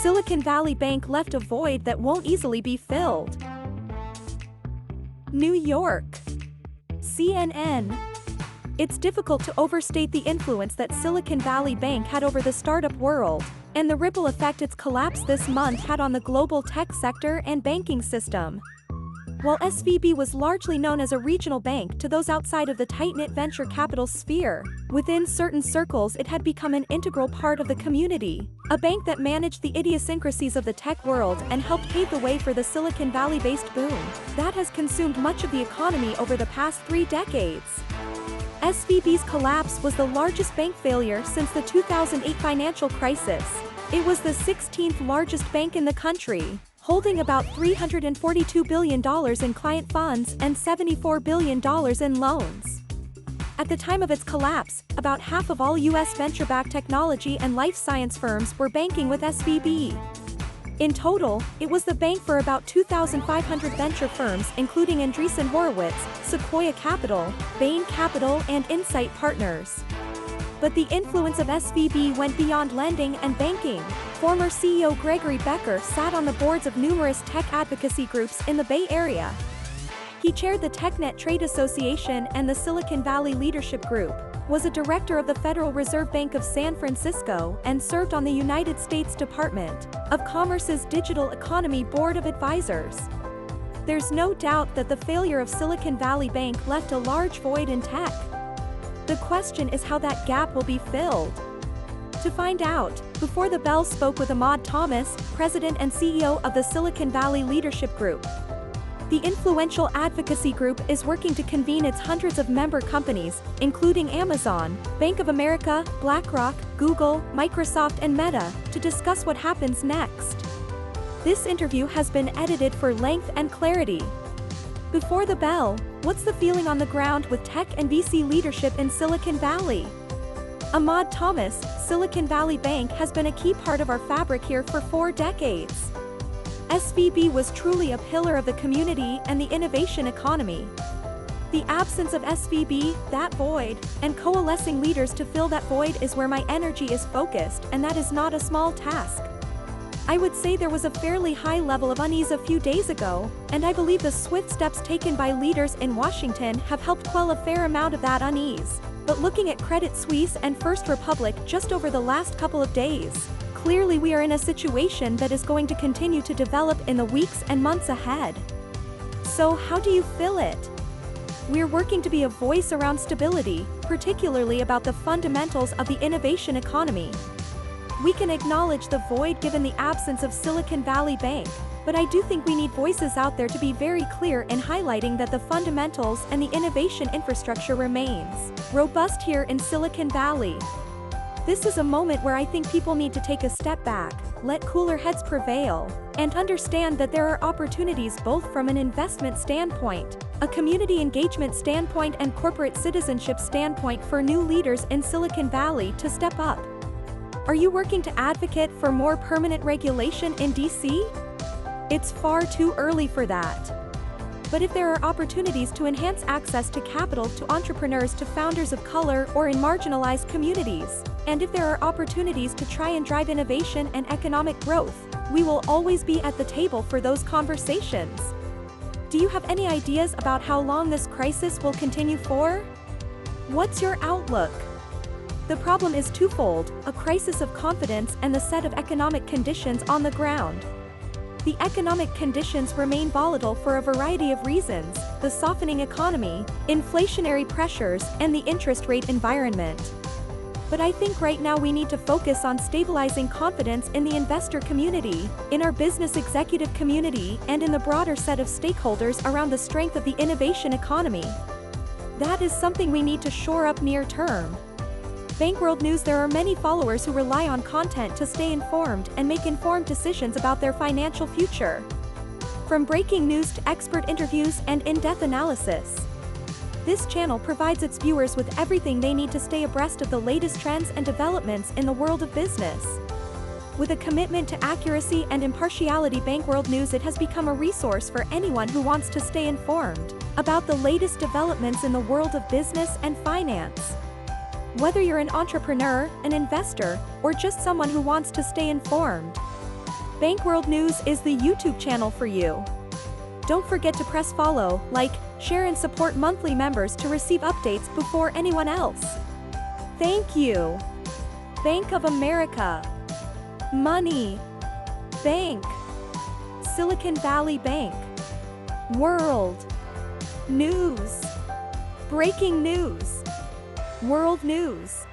Silicon Valley Bank left a void that won't easily be filled. New York. CNN. It's difficult to overstate the influence that Silicon Valley Bank had over the startup world, and the ripple effect its collapse this month had on the global tech sector and banking system. While SVB was largely known as a regional bank to those outside of the tight-knit venture capital sphere, within certain circles it had become an integral part of the community, a bank that managed the idiosyncrasies of the tech world and helped pave the way for the Silicon Valley-based boom that has consumed much of the economy over the past 3 decades. SVB's collapse was the largest bank failure since the 2008 financial crisis. It was the 16th largest bank in the country, holding about $342 billion in client funds and $74 billion in loans. At the time of its collapse, about half of all U.S. venture-backed technology and life science firms were banking with SVB. In total, it was the bank for about 2,500 venture firms including Andreessen Horowitz, Sequoia Capital, Bain Capital and Insight Partners. But the influence of SVB went beyond lending and banking. Former CEO Gregory Becker sat on the boards of numerous tech advocacy groups in the Bay Area. He chaired the TechNet Trade Association and the Silicon Valley Leadership Group, was a director of the Federal Reserve Bank of San Francisco, and served on the United States Department of Commerce's Digital Economy Board of Advisors. There's no doubt that the failure of Silicon Valley Bank left a large void in tech. The question is how that gap will be filled. To find out, Before the Bell spoke with Ahmad Thomas, president and CEO of the Silicon Valley Leadership Group. The influential advocacy group is working to convene its hundreds of member companies, including Amazon, Bank of America, BlackRock, Google, Microsoft and Meta, to discuss what happens next. This interview has been edited for length and clarity. Before the Bell, what's the feeling on the ground with tech and VC leadership in Silicon Valley? Ahmad Thomas, Silicon Valley Bank has been a key part of our fabric here for 4 decades. SVB was truly a pillar of the community and the innovation economy. The absence of SVB, that void, and coalescing leaders to fill that void is where my energy is focused, and that is not a small task. I would say there was a fairly high level of unease a few days ago, and I believe the swift steps taken by leaders in Washington have helped quell a fair amount of that unease. But looking at Credit Suisse and First Republic just over the last couple of days, clearly we are in a situation that is going to continue to develop in the weeks and months ahead. So how do you fill it? We're working to be a voice around stability, particularly about the fundamentals of the innovation economy. We can acknowledge the void given the absence of Silicon Valley Bank, but I do think we need voices out there to be very clear in highlighting that the fundamentals and the innovation infrastructure remains robust here in Silicon Valley. This is a moment where I think people need to take a step back, let cooler heads prevail, and understand that there are opportunities both from an investment standpoint, a community engagement standpoint and corporate citizenship standpoint for new leaders in Silicon Valley to step up. Are you working to advocate for more permanent regulation in DC? It's far too early for that. But if there are opportunities to enhance access to capital to entrepreneurs, to founders of color or in marginalized communities, and if there are opportunities to try and drive innovation and economic growth, we will always be at the table for those conversations. Do you have any ideas about how long this crisis will continue for? What's your outlook? The problem is twofold: a crisis of confidence and the set of economic conditions on the ground. The economic conditions remain volatile for a variety of reasons: the softening economy, inflationary pressures, and the interest rate environment. But I think right now we need to focus on stabilizing confidence in the investor community, in our business executive community, and in the broader set of stakeholders around the strength of the innovation economy. That is something we need to shore up near term. Bankworld News: there are many followers who rely on content to stay informed and make informed decisions about their financial future. From breaking news to expert interviews and in-depth analysis, this channel provides its viewers with everything they need to stay abreast of the latest trends and developments in the world of business. With a commitment to accuracy and impartiality, Bankworld News has become a resource for anyone who wants to stay informed about the latest developments in the world of business and finance. Whether you're an entrepreneur, an investor, or just someone who wants to stay informed, Bank World News is the YouTube channel for you. Don't forget to press follow, like, share and support monthly members to receive updates before anyone else. Thank you. Bank of America. Money. Bank. Silicon Valley Bank. World. News. Breaking news. World news.